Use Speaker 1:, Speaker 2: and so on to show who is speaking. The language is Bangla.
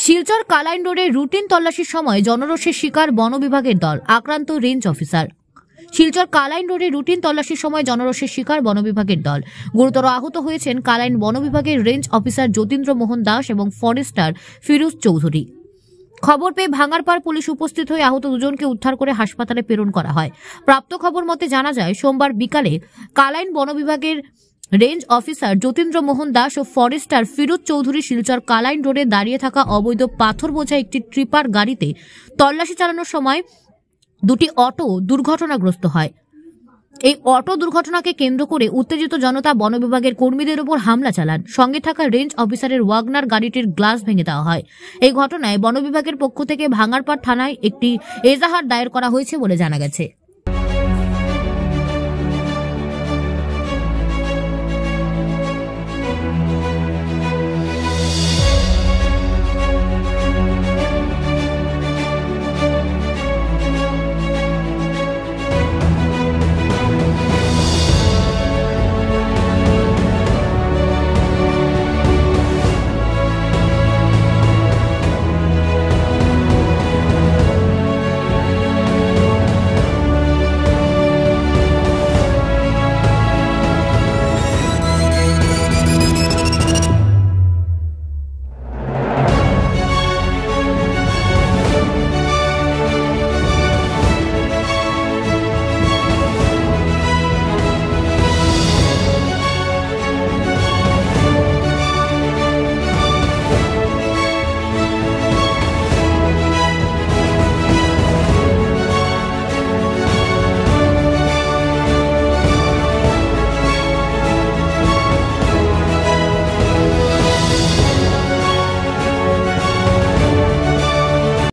Speaker 1: শিলচর কালাইন রোডে রুটিন তল্লাশির সময় জনরোষের শিকার বন বিভাগের দল, আক্রান্ত রেঞ্জ অফিসার। শিলচর কালাইন রোডে রুটিন তল্লাশির সময় জনরোষের শিকার বন বিভাগের দল। গুরুতর আহত হয়েছেন কালাইন বন বিভাগের রেঞ্জ অফিসার যতীন্দ্র মোহন দাস এবং ফরেস্টার ফিরোজ চৌধুরী। খবর পেয়ে ভাঙারপাড় পুলিশ উপস্থিত হয়ে আহত দুজনকে উদ্ধার করে হাসপাতালে প্রেরণ করা হয়। প্রাপ্ত খবর মতে জানা যায়, সোমবার বিকালে কালাইন বন বিভাগের রেঞ্জ অফিসার যতীন্দ্র মোহন দাস ও ফরেস্টার ফিরোজ চৌধুরী শিলচর কালাইন রোডে দাঁড়িয়ে থাকা অবৈধ পাথর বোঝা একটি ট্রিপার গাড়িতে তল্লাশি চালানোর সময় দুটি অটো দুর্ঘটনাগ্রস্ত হয়। এই অটো দুর্ঘটনাকে কেন্দ্র করে উত্তেজিত জনতা বন বিভাগের কর্মীদের উপর হামলা চালান। সঙ্গে থাকা রেঞ্জ অফিসারের ওয়াগনার গাড়িটির গ্লাস ভেঙে দেওয়া হয়। এই ঘটনায় বন বিভাগের পক্ষ থেকে ভাঙারপাড় থানায় একটি এজাহার দায়ের করা হয়েছে বলে জানা গেছে।